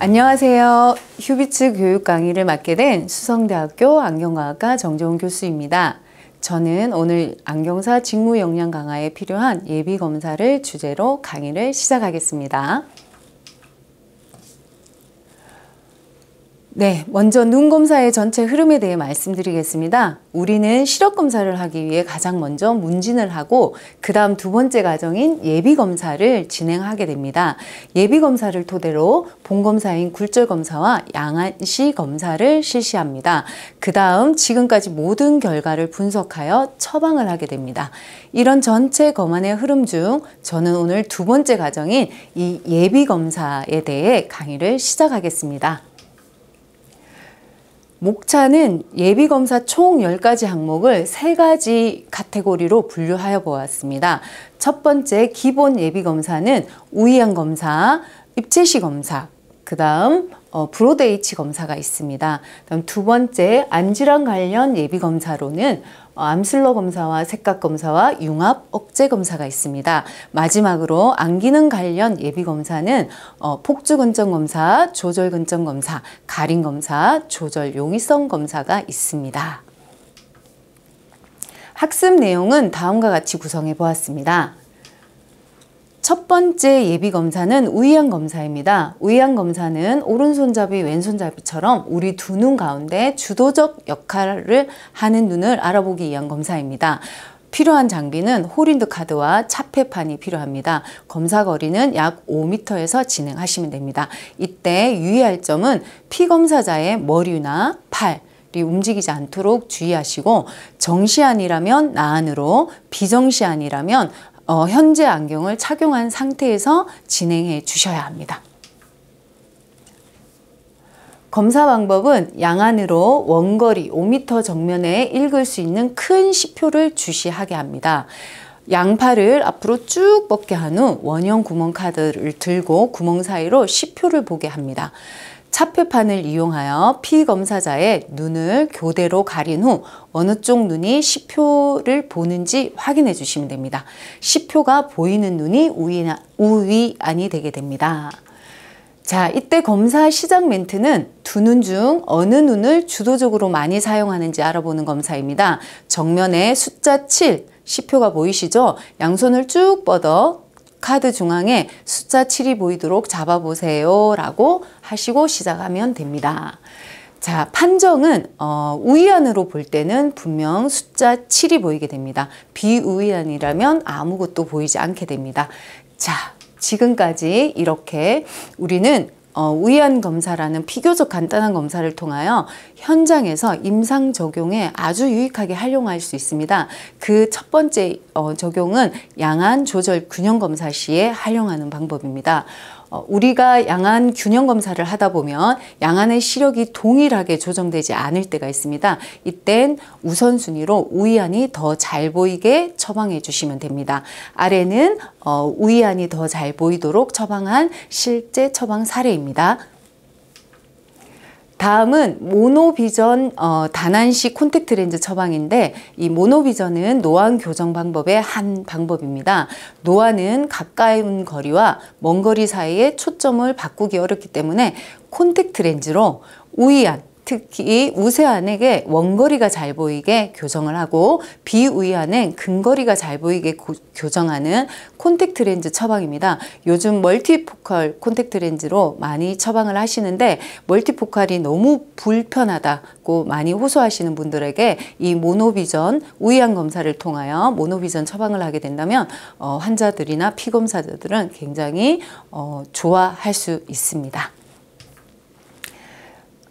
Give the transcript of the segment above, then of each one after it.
안녕하세요. 휴비츠 교육 강의를 맡게 된 수성대학교 안경과학과 정재훈 교수입니다. 저는 오늘 안경사 직무 역량 강화에 필요한 예비검사를 주제로 강의를 시작하겠습니다. 네, 먼저 눈 검사의 전체 흐름에 대해 말씀드리겠습니다. 우리는 시력 검사를 하기 위해 가장 먼저 문진을 하고 그 다음 두 번째 과정인 예비 검사를 진행하게 됩니다. 예비 검사를 토대로 본 검사인 굴절 검사와 양안시 검사를 실시합니다. 그 다음 지금까지 모든 결과를 분석하여 처방을 하게 됩니다. 이런 전체 검안의 흐름 중 저는 오늘 두 번째 과정인 이 예비 검사에 대해 강의를 시작하겠습니다. 목차는 예비검사 총 10가지 항목을 3가지 카테고리로 분류하여 보았습니다. 첫 번째 기본 예비검사는 우이안 검사, 입체시 검사, 그 다음 브로드 H 검사가 있습니다. 그다음 두 번째 안질환 관련 예비검사로는 암슬러 검사와 색각 검사와 융합 억제 검사가 있습니다. 마지막으로 안기능 관련 예비 검사는 폭주 근점 검사, 조절 근점 검사, 가림 검사, 조절 용이성 검사가 있습니다. 학습 내용은 다음과 같이 구성해 보았습니다. 첫 번째 예비 검사는 우이안 검사입니다. 우이안 검사는 오른손잡이, 왼손잡이처럼 우리 두 눈 가운데 주도적 역할을 하는 눈을 알아보기 위한 검사입니다. 필요한 장비는 홀인드 카드와 차폐판이 필요합니다. 검사 거리는 약 5m에서 진행하시면 됩니다. 이때 유의할 점은 피검사자의 머리나 팔, 움직이지 않도록 주의하시고 정시안이라면 나안으로, 비정시안이라면 현재 안경을 착용한 상태에서 진행해 주셔야 합니다. 검사 방법은 양안으로 원거리 5m 정면에 읽을 수 있는 큰 시표를 주시하게 합니다. 양팔을 앞으로 쭉 뻗게 한 후 원형 구멍 카드를 들고 구멍 사이로 시표를 보게 합니다. 차폐판을 이용하여 피검사자의 눈을 교대로 가린 후 어느 쪽 눈이 시표를 보는지 확인해 주시면 됩니다. 시표가 보이는 눈이 우이안이 되게 됩니다. 자, 이때 검사 시작 멘트는 두 눈 중 어느 눈을 주도적으로 많이 사용하는지 알아보는 검사입니다. 정면에 숫자 7, 시표가 보이시죠? 양손을 쭉 뻗어 카드 중앙에 숫자 7이 보이도록 잡아보세요 라고 하시고 시작하면 됩니다. 자, 판정은 우이안으로 볼 때는 분명 숫자 7이 보이게 됩니다. 비우이안이라면 아무것도 보이지 않게 됩니다. 자, 지금까지 이렇게 우리는 우이안 검사라는 비교적 간단한 검사를 통하여 현장에서 임상 적용에 아주 유익하게 활용할 수 있습니다. 그 첫 번째 적용은 양안 조절 균형 검사 시에 활용하는 방법입니다. 우리가 양안 균형 검사를 하다 보면 양안의 시력이 동일하게 조정되지 않을 때가 있습니다. 이땐 우선순위로 우이안이 더 잘 보이게 처방해 주시면 됩니다. 아래는 우이안이 더 잘 보이도록 처방한 실제 처방 사례입니다. 다음은 모노비전 단안식 콘택트 렌즈 처방인데 이 모노비전은 노안 교정 방법의 한 방법입니다. 노안은 가까운 거리와 먼 거리 사이에 초점을 바꾸기 어렵기 때문에 콘택트 렌즈로 우이안, 특히 우세안에게 원거리가 잘 보이게 교정을 하고 비우이안엔 근거리가 잘 보이게 교정하는 콘택트 렌즈 처방입니다. 요즘 멀티포컬 콘택트 렌즈로 많이 처방을 하시는데 멀티포컬이 너무 불편하다고 많이 호소하시는 분들에게 이 모노비전 우이안 검사를 통하여 모노비전 처방을 하게 된다면 환자들이나 피검사자들은 굉장히 좋아할 수 있습니다.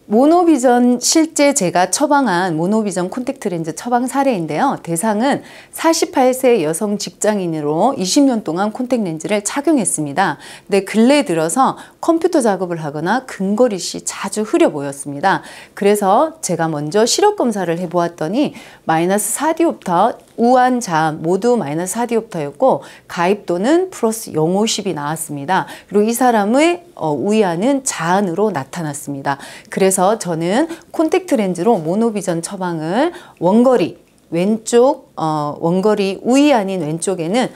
모노비전 실제 제가 처방한 모노비전 콘택트 렌즈 처방 사례인데요. 대상은 48세 여성 직장인으로 20년 동안 콘택트 렌즈를 착용했습니다. 근데 근래 들어서 컴퓨터 작업을 하거나 근거리 시 자주 흐려 보였습니다. 그래서 제가 먼저 시력 검사를 해보았더니 마이너스 4디옵터, 우한, 자음 모두 마이너스 4디옵터였고 가입도는 플러스 0.50이 나왔습니다. 그리고 이 사람의 우이안은 자안으로 나타났습니다. 그래서 저는 콘택트 렌즈로 모노비전 처방을 원거리 왼쪽 원거리 우이 아닌 왼쪽에는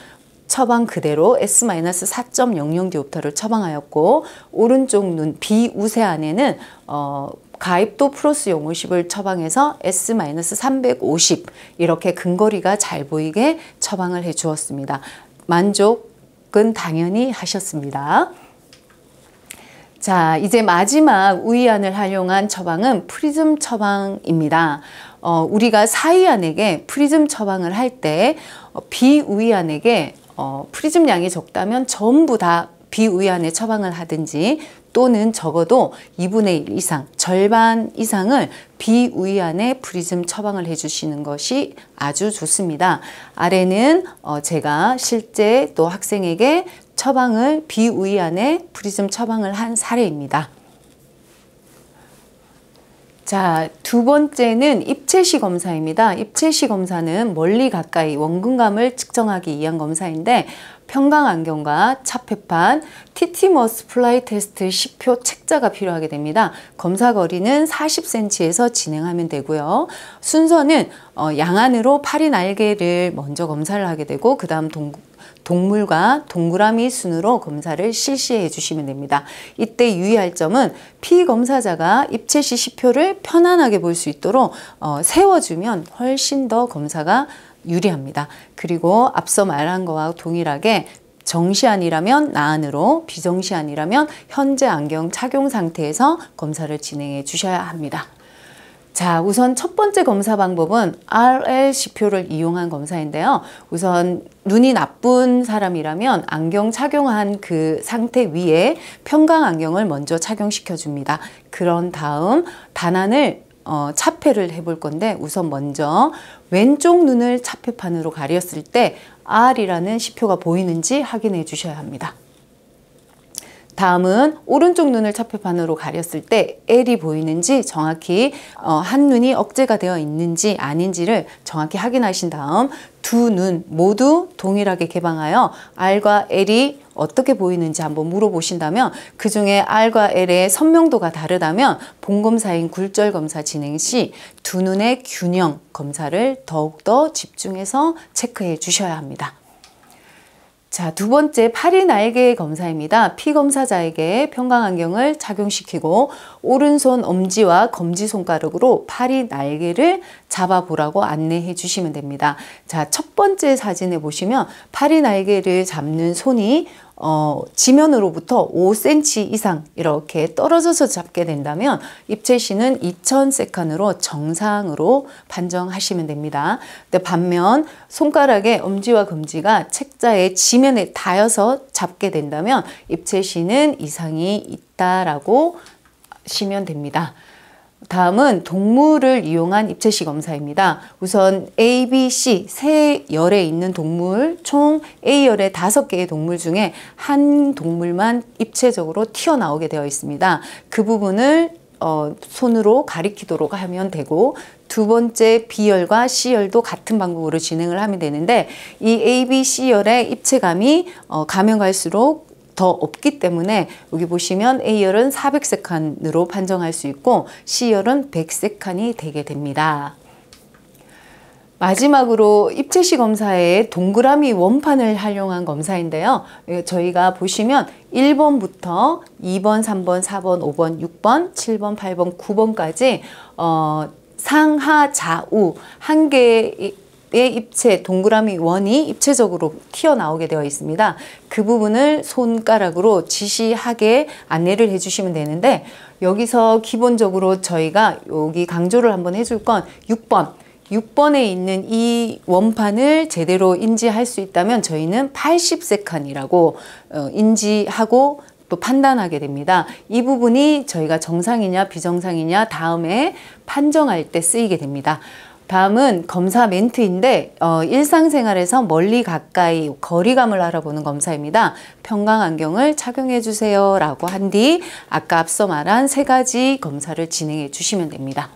처방 그대로 S-4.00 디옵터를 처방하였고, 오른쪽 눈 비우세 안에는 가입도 플러스 용오십을 처방해서 S-350 이렇게 근거리가 잘 보이게 처방을 해 주었습니다. 만족은 당연히 하셨습니다. 자, 이제 마지막 우이안을 활용한 처방은 프리즘 처방입니다. 우리가 사이안에게 프리즘 처방을 할 때 비우이안에게 프리즘 양이 적다면 전부 다 비우이안에 처방을 하든지, 또는 적어도 2분의 1 이상, 절반 이상을 비우이안에 프리즘 처방을 해주시는 것이 아주 좋습니다. 아래는 제가 실제 또 학생에게 처방을 비우이안에 프리즘 처방을 한 사례입니다. 자, 두 번째는 입체시 검사입니다. 입체시 검사는 멀리 가까이 원근감을 측정하기 위한 검사인데, 평강안경과 차폐판, 티티머스 플라이 테스트 10표 책자가 필요하게 됩니다. 검사 거리는 40cm에서 진행하면 되고요. 순서는 양안으로 파리 날개를 먼저 검사를 하게 되고, 그 다음 동물과 동그라미 순으로 검사를 실시해 주시면 됩니다. 이때 유의할 점은 피검사자가 입체시 10표를 편안하게 볼 수 있도록 세워주면 훨씬 더 검사가 유리합니다. 그리고 앞서 말한 거와 동일하게 정시안이라면 나안으로, 비정시안이라면 현재 안경 착용 상태에서 검사를 진행해 주셔야 합니다. 자, 우선 첫 번째 검사 방법은 RL-지표를 이용한 검사인데요. 우선 눈이 나쁜 사람이라면 안경 착용한 그 상태 위에 평강 안경을 먼저 착용시켜 줍니다. 그런 다음 단안을 차폐를 해볼 건데, 우선 먼저 왼쪽 눈을 차폐판으로 가렸을 때 R이라는 지표가 보이는지 확인해 주셔야 합니다. 다음은 오른쪽 눈을 차폐판으로 가렸을 때 L이 보이는지 정확히 한눈이 억제가 되어 있는지 아닌지를 정확히 확인하신 다음 두 눈 모두 동일하게 개방하여 R과 L이 어떻게 보이는지 한번 물어보신다면, 그 중에 R과 L의 선명도가 다르다면 본검사인 굴절검사 진행 시 두 눈의 균형 검사를 더욱더 집중해서 체크해 주셔야 합니다. 자, 두 번째 파리 날개 검사입니다. 피검사자에게 평강안경을 착용시키고 오른손 엄지와 검지손가락으로 파리 날개를 잡아보라고 안내해 주시면 됩니다. 자, 첫 번째 사진에 보시면 파리 날개를 잡는 손이 지면으로부터 5cm 이상 이렇게 떨어져서 잡게 된다면 입체시는 2000세칸으로 정상으로 판정하시면 됩니다. 근데 반면 손가락의 엄지와 검지가 책자의 지면에 닿아서 잡게 된다면 입체시는 이상이 있다라고 하시면 됩니다. 다음은 동물을 이용한 입체시 검사입니다. 우선 A, B, C 세 열에 있는 동물, 총 A열의 5개의 동물 중에 한 동물만 입체적으로 튀어나오게 되어 있습니다. 그 부분을 손으로 가리키도록 하면 되고, 두 번째 B열과 C열도 같은 방법으로 진행을 하면 되는데, 이 A, B, C열의 입체감이 가면 갈수록 더 없기 때문에 여기 보시면 A열은 400세칸으로 판정할 수 있고 C열은 100세칸이 되게 됩니다. 마지막으로 입체시 검사의 동그라미 원판을 활용한 검사인데요. 저희가 보시면 1번부터 2번, 3번, 4번, 5번, 6번, 7번, 8번, 9번까지 상하 좌우 한 개의 입체 동그라미 원이 입체적으로 튀어나오게 되어 있습니다. 그 부분을 손가락으로 지시하게 안내를 해주시면 되는데, 여기서 기본적으로 저희가 여기 강조를 한번 해줄 건 6번에 있는 이 원판을 제대로 인지할 수 있다면 저희는 80세칸이라고 인지하고 또 판단하게 됩니다. 이 부분이 저희가 정상이냐 비정상이냐 다음에 판정할 때 쓰이게 됩니다. 다음은 검사 멘트인데 일상생활에서 멀리 가까이 거리감을 알아보는 검사입니다. 평강안경을 착용해 주세요 라고 한 뒤 아까 앞서 말한 3가지 검사를 진행해 주시면 됩니다.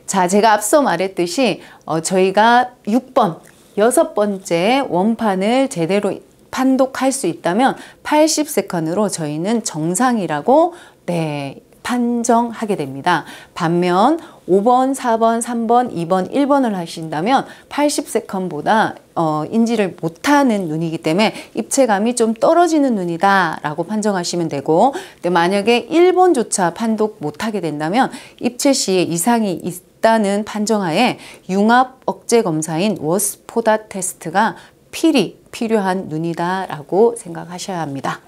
자, 제가 앞서 말했듯이 저희가 6번, 6번째 원판을 제대로 판독할 수 있다면 80세컨으로 저희는 정상이라고 판정하게 됩니다. 반면 5번, 4번, 3번, 2번, 1번을 하신다면 80세컨보다 인지를 못하는 눈이기 때문에 입체감이 좀 떨어지는 눈이다 라고 판정하시면 되고, 근데 만약에 1번조차 판독 못하게 된다면 입체 시에 이상이 있다는 판정하에 융합 억제 검사인 워스포닷 테스트가 필요한 눈이다 라고 생각하셔야 합니다.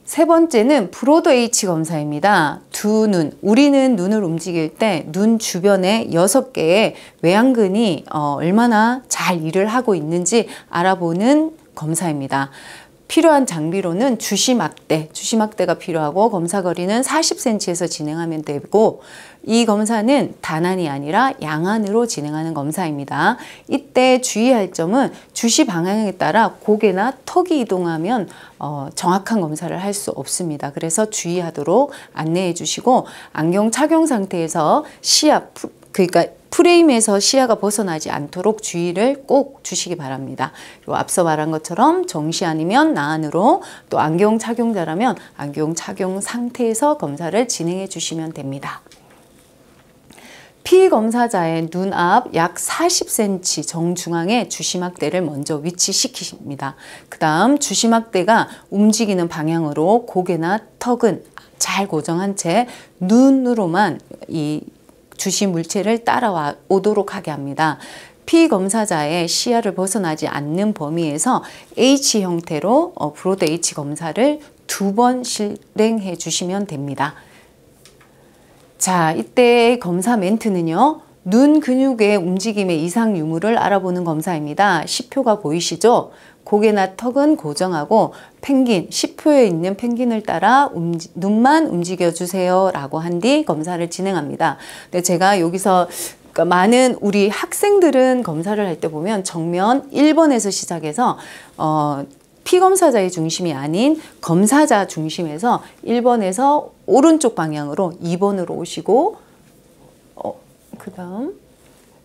세 번째는 브로드 H 검사입니다. 두 눈, 우리는 눈을 움직일 때 눈 주변에 6개의 외양근이 얼마나 잘 일을 하고 있는지 알아보는 검사입니다. 필요한 장비로는 주시막대가 필요하고 검사 거리는 40cm에서 진행하면 되고, 이 검사는 단안이 아니라 양안으로 진행하는 검사입니다. 이때 주의할 점은 주시 방향에 따라 고개나 턱이 이동하면 정확한 검사를 할 수 없습니다. 그래서 주의하도록 안내해 주시고, 안경 착용 상태에서 그러니까 프레임에서 시야가 벗어나지 않도록 주의를 꼭 주시기 바랍니다. 그리고 앞서 말한 것처럼 정시 아니면 나안으로, 또 안경 착용자라면 안경 착용 상태에서 검사를 진행해 주시면 됩니다. 피검사자의 눈 앞 약 40cm 정중앙에 주시막대를 먼저 위치시키십니다. 그 다음 주시막대가 움직이는 방향으로 고개나 턱은 잘 고정한 채 눈으로만 이 주시 물체를 따라와 오도록 하게 합니다. 피검사자의 시야를 벗어나지 않는 범위에서 H 형태로 브로드 H 검사를 2번 실행해 주시면 됩니다. 자, 이때 검사 멘트는요, 눈 근육의 움직임의 이상 유무를 알아보는 검사입니다. 시표가 보이시죠? 고개나 턱은 고정하고 시표에 있는 펭귄을 따라 눈만 움직여 주세요 라고 한 뒤 검사를 진행합니다. 근데 제가 여기서 많은 우리 학생들은 검사를 할 때 보면 정면 1번에서 시작해서 피검사자의 중심이 아닌 검사자 중심에서 1번에서 오른쪽 방향으로 2번으로 오시고, 그 다음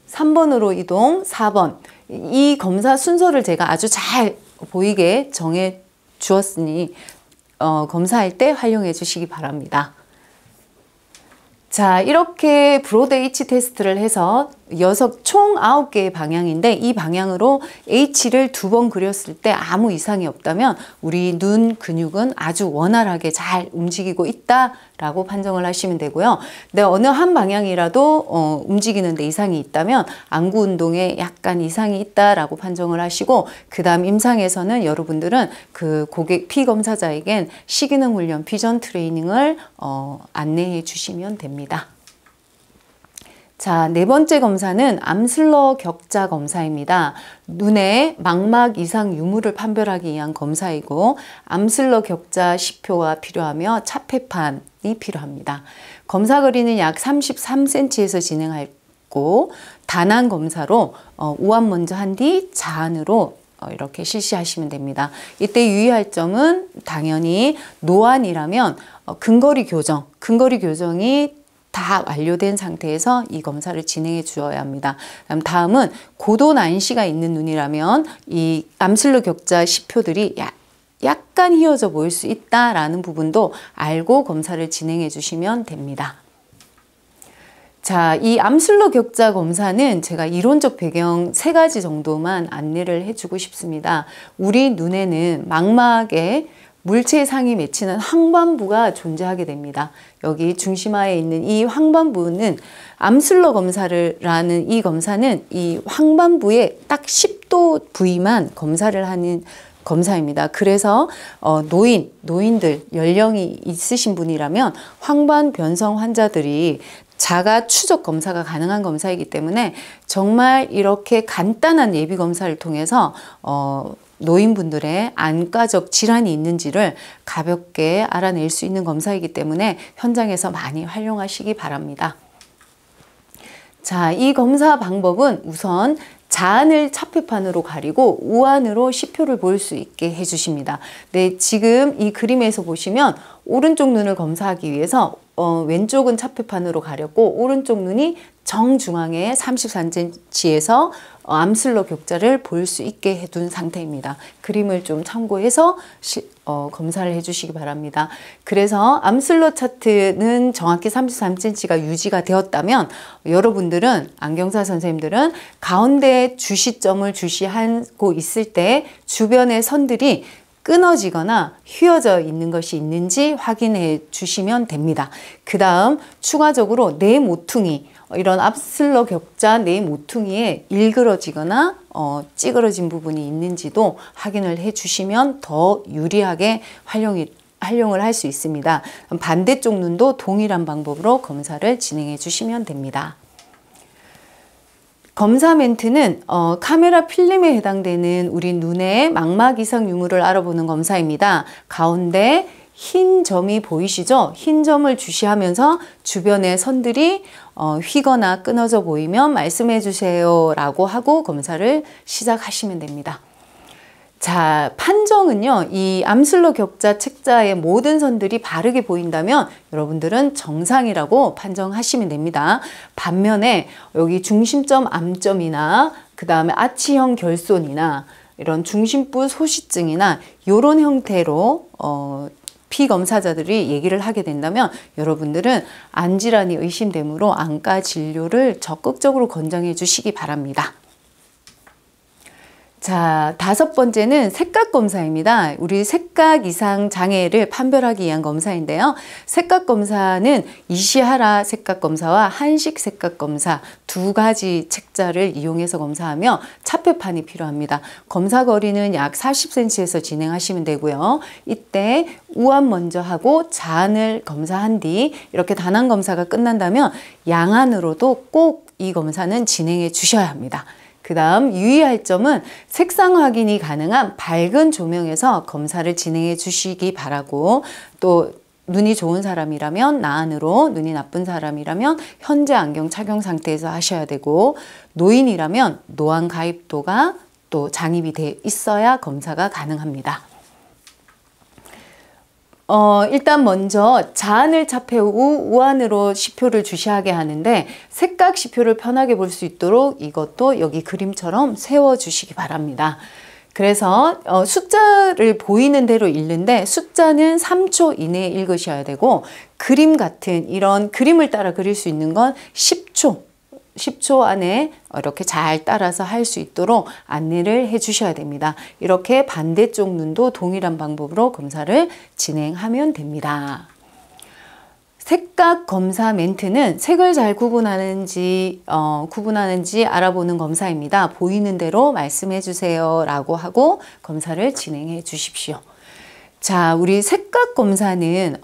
3번으로 이동, 4번. 이 검사 순서를 제가 아주 잘 보이게 정해 주었으니 검사할 때 활용해 주시기 바랍니다. 자, 이렇게 브로드 H 테스트를 해서 총 9개의 방향인데, 이 방향으로 H를 2번 그렸을 때 아무 이상이 없다면 우리 눈 근육은 아주 원활하게 잘 움직이고 있다라고 판정을 하시면 되고요. 근데 어느 한 방향이라도 움직이는데 이상이 있다면 안구 운동에 약간 이상이 있다라고 판정을 하시고, 그 다음 임상에서는 여러분들은 그 피검사자에겐 시기능 훈련, 비전 트레이닝을 안내해 주시면 됩니다. 자, 네 번째 검사는 암슬러 격자 검사입니다. 눈의 망막 이상 유무를 판별하기 위한 검사이고, 암슬러 격자 시표가 필요하며 차폐판이 필요합니다. 검사 거리는 약 33cm에서 진행하고, 단안 검사로 우안 먼저 한 뒤 자안으로 이렇게 실시하시면 됩니다. 이때 유의할 점은 당연히 노안이라면 근거리 교정이 다 완료된 상태에서 이 검사를 진행해 주어야 합니다. 다음은 고도 난시가 있는 눈이라면 이 암슬러 격자 시표들이 약간 휘어져 보일 수 있다라는 부분도 알고 검사를 진행해 주시면 됩니다. 자, 이 암슬러 격자 검사는 제가 이론적 배경 3가지 정도만 안내를 해주고 싶습니다. 우리 눈에는 망막에 물체 상이 맺히는 황반부가 존재하게 됩니다. 여기 중심하에 있는 이 황반부는 암슬러 검사라는 이 검사는 이 황반부의 딱 10도 부위만 검사를 하는 검사입니다. 그래서 노인들 연령이 있으신 분이라면 황반 변성 환자들이 자가 추적 검사가 가능한 검사이기 때문에 정말 이렇게 간단한 예비 검사를 통해서 노인분들의 안과적 질환이 있는지를 가볍게 알아낼 수 있는 검사이기 때문에 현장에서 많이 활용하시기 바랍니다. 자, 이 검사 방법은 우선 자안을 차폐판으로 가리고 우안으로 시표를 볼 수 있게 해주십니다. 네, 지금 이 그림에서 보시면 오른쪽 눈을 검사하기 위해서 왼쪽은 차폐판으로 가렸고 오른쪽 눈이 정중앙에 34cm에서 암슬러 격자를 볼 수 있게 해둔 상태입니다. 그림을 좀 참고해서 검사를 해주시기 바랍니다. 그래서 암슬러 차트는 정확히 33cm가 유지가 되었다면 여러분들은, 안경사 선생님들은 가운데 주시점을 주시하고 있을 때 주변의 선들이 끊어지거나 휘어져 있는 것이 있는지 확인해 주시면 됩니다. 그 다음 추가적으로 내 모퉁이, 이런 암슬러 격자 내 모퉁이에 일그러지거나 찌그러진 부분이 있는지도 확인을 해 주시면 더 유리하게 활용을 할 수 있습니다. 반대쪽 눈도 동일한 방법으로 검사를 진행해 주시면 됩니다. 검사 멘트는 카메라 필름에 해당되는 우리 눈의 망막 이상 유무를 알아보는 검사입니다. 가운데 흰 점이 보이시죠? 흰 점을 주시하면서 주변의 선들이 휘거나 끊어져 보이면 말씀해 주세요 라고 하고 검사를 시작하시면 됩니다. 자, 판정은요, 이 암슬러 격자 책자의 모든 선들이 바르게 보인다면 여러분들은 정상이라고 판정하시면 됩니다. 반면에 여기 중심점 암점이나 그 다음에 아치형 결손이나 이런 중심부 소시증이나 이런 형태로 피검사자들이 얘기를 하게 된다면 여러분들은 안질환이 의심되므로 안과 진료를 적극적으로 권장해 주시기 바랍니다. 자, 5번째는 색각검사입니다. 우리 색각 이상 장애를 판별하기 위한 검사인데요. 색각검사는 이시하라 색각검사와 한식 색각검사 두 가지 책자를 이용해서 검사하며 차폐판이 필요합니다. 검사 거리는 약 40cm에서 진행하시면 되고요. 이때 우안 먼저 하고 자안을 검사한 뒤 이렇게 단안 검사가 끝난다면 양안으로도 꼭 이 검사는 진행해 주셔야 합니다. 그 다음 유의할 점은 색상 확인이 가능한 밝은 조명에서 검사를 진행해 주시기 바라고, 또 눈이 좋은 사람이라면 나안으로, 눈이 나쁜 사람이라면 현재 안경 착용 상태에서 하셔야 되고, 노인이라면 노안 가입도가 또 장입이 돼 있어야 검사가 가능합니다. 일단 먼저 자안을 차폐 후 우안으로 시표를 주시하게 하는데 색각 시표를 편하게 볼 수 있도록 이것도 여기 그림처럼 세워 주시기 바랍니다. 그래서 숫자를 보이는 대로 읽는데 숫자는 3초 이내에 읽으셔야 되고, 그림 같은 이런 그림을 따라 그릴 수 있는 건 10초 안에 이렇게 잘 따라서 할 수 있도록 안내를 해 주셔야 됩니다. 이렇게 반대쪽 눈도 동일한 방법으로 검사를 진행하면 됩니다. 색각 검사 멘트는 색을 잘 구분하는지 알아보는 검사입니다. 보이는 대로 말씀해 주세요 라고 하고 검사를 진행해 주십시오. 자, 우리 색각 검사는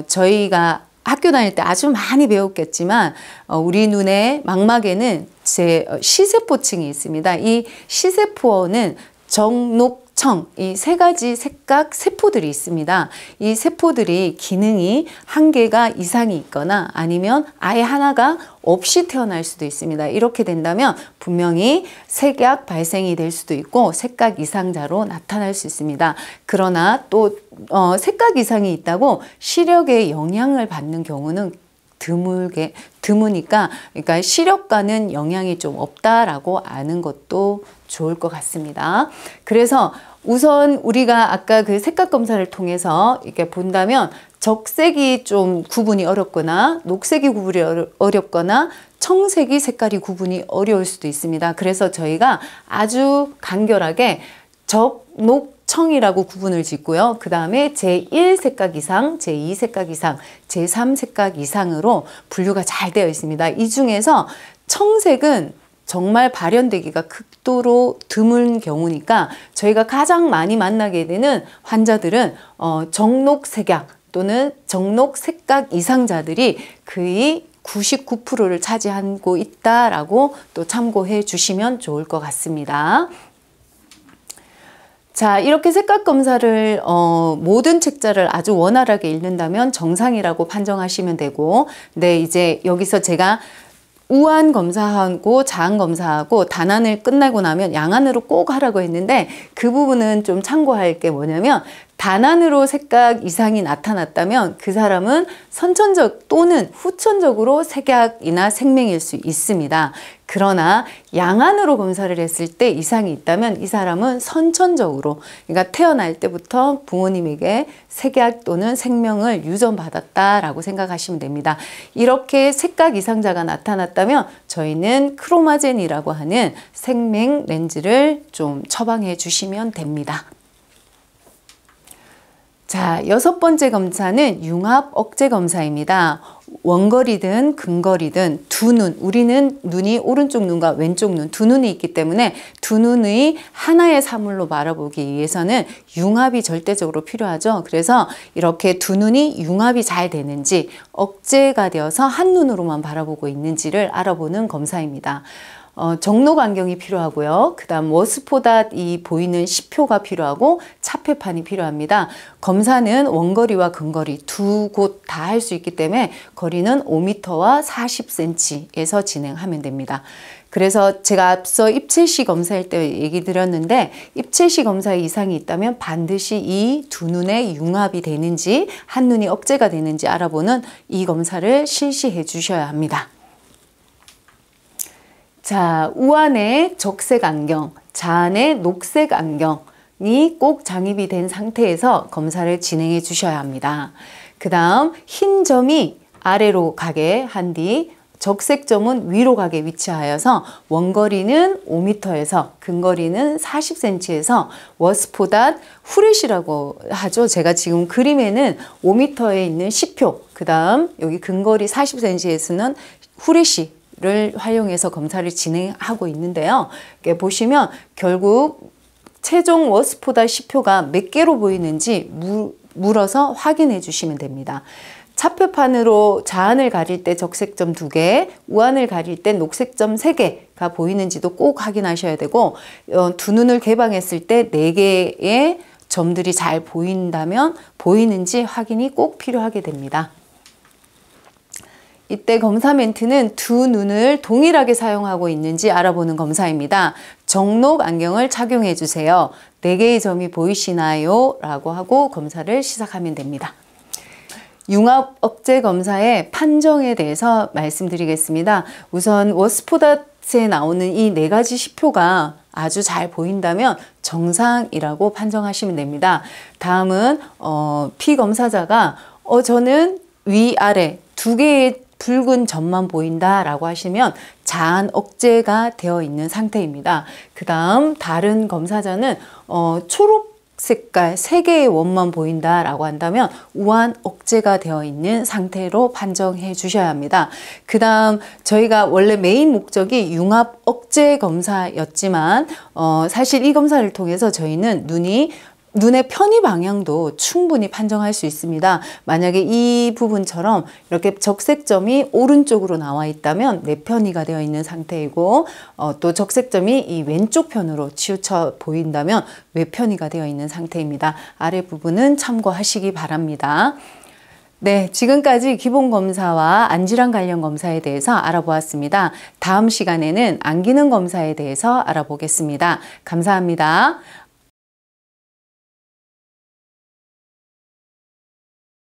저희가 학교 다닐 때 아주 많이 배웠겠지만 우리 눈의 망막에는 시세포층이 있습니다. 이 시세포는 정녹청, 이 세 가지 색각 세포들이 있습니다. 이 세포들이 기능이 한 개가 이상이 있거나 아니면 아예 하나가 없이 태어날 수도 있습니다. 이렇게 된다면 분명히 색약 발생이 될 수도 있고 색각 이상자로 나타날 수 있습니다. 그러나 또 색각 이상이 있다고 시력에 영향을 받는 경우는 드무니까, 그러니까 시력과는 영향이 좀 없다라고 아는 것도 좋을 것 같습니다. 그래서 우선 우리가 아까 그 색각 검사를 통해서 이렇게 본다면 적색이 좀 구분이 어렵거나 녹색이 구분이 어렵거나 청색이 색깔이 구분이 어려울 수도 있습니다. 그래서 저희가 아주 간결하게 적, 녹, 청이라고 구분을 짓고요. 그 다음에 제1 색각 이상, 제2 색각 이상, 제3 색각 이상으로 분류가 잘 되어 있습니다. 이 중에서 청색은 정말 발현되기가 극도로 드문 경우니까 저희가 가장 많이 만나게 되는 환자들은 정녹색약 또는 정녹색각 이상자들이 거의 99%를 차지하고 있다라고 또 참고해 주시면 좋을 것 같습니다. 자, 이렇게 색각 검사를 모든 책자를 아주 원활하게 읽는다면 정상이라고 판정하시면 되고, 네, 이제 여기서 제가 우안 검사하고 자안 검사하고 단안을 끝나고 나면 양안으로 꼭 하라고 했는데 그 부분은 좀 참고할 게 뭐냐면 단안으로 색각 이상이 나타났다면 그 사람은 선천적 또는 후천적으로 색약이나 생맹일 수 있습니다. 그러나 양안으로 검사를 했을 때 이상이 있다면 이 사람은 선천적으로, 그러니까 태어날 때부터 부모님에게 색약 또는 생명을 유전받았다라고 생각하시면 됩니다. 이렇게 색각 이상자가 나타났다면 저희는 크로마젠이라고 하는 생맹 렌즈를 좀 처방해 주시면 됩니다. 자, 6번째 검사는 융합 억제 검사입니다. 원거리든 근거리든 두 눈, 우리는 눈이 오른쪽 눈과 왼쪽 눈, 두 눈이 있기 때문에 두 눈의 하나의 사물로 바라보기 위해서는 융합이 절대적으로 필요하죠. 그래서 이렇게 두 눈이 융합이 잘 되는지, 억제가 되어서 한 눈으로만 바라보고 있는지를 알아보는 검사입니다. 정록 안경이 필요하고요. 그 다음 워스포닷 이 보이는 시표가 필요하고 차폐판이 필요합니다. 검사는 원거리와 근거리 두 곳 다 할 수 있기 때문에 거리는 5m와 40cm에서 진행하면 됩니다. 그래서 제가 앞서 입체시 검사할 때 얘기 드렸는데 입체시 검사에 이상이 있다면 반드시 이 두 눈의 융합이 되는지 한눈이 억제가 되는지 알아보는 이 검사를 실시해 주셔야 합니다. 자, 우안의 적색 안경, 좌안의 녹색 안경이 꼭 장입이 된 상태에서 검사를 진행해 주셔야 합니다. 그 다음 흰 점이 아래로 가게 한 뒤 적색 점은 위로 가게 위치하여서 원거리는 5m에서 근거리는 40cm에서 워스포닷 후렛이라고 하죠. 제가 지금 그림에는 5m에 있는 시표, 그 다음 여기 근거리 40cm에서는 후렛이 를 활용해서 검사를 진행하고 있는데요. 이렇게 보시면 결국 최종 워스포닷 시표가 몇 개로 보이는지 물어서 확인해 주시면 됩니다. 차표판으로 좌안을 가릴 때 적색점 2개, 우안을 가릴 때 녹색점 3개가 보이는지도 꼭 확인하셔야 되고 두 눈을 개방했을 때 4개의 점들이 잘 보인다면 보이는지 확인이 꼭 필요하게 됩니다. 이때 검사 멘트는 두 눈을 동일하게 사용하고 있는지 알아보는 검사입니다. 정록 안경을 착용해 주세요. 4개의 점이 보이시나요? 라고 하고 검사를 시작하면 됩니다. 융합 억제 검사의 판정에 대해서 말씀드리겠습니다. 우선 워스포닷에 나오는 이 4가지 시표가 아주 잘 보인다면 정상이라고 판정하시면 됩니다. 다음은 피검사자가 저는 위아래 2개의 붉은 점만 보인다 라고 하시면 자안 억제가 되어 있는 상태입니다. 그 다음 다른 검사자는 초록 색깔 3개의 원만 보인다 라고 한다면 우안 억제가 되어 있는 상태로 판정해 주셔야 합니다. 그 다음 저희가 원래 메인 목적이 융합 억제 검사였지만 사실 이 검사를 통해서 저희는 눈의 편의 방향도 충분히 판정할 수 있습니다. 만약에 이 부분처럼 이렇게 적색점이 오른쪽으로 나와 있다면 내편의가 되어 있는 상태이고 또 적색점이 이 왼쪽 편으로 치우쳐 보인다면 외편의가 되어 있는 상태입니다. 아래 부분은 참고하시기 바랍니다. 네, 지금까지 기본검사와 안질환 관련 검사에 대해서 알아보았습니다. 다음 시간에는 안기능 검사에 대해서 알아보겠습니다. 감사합니다.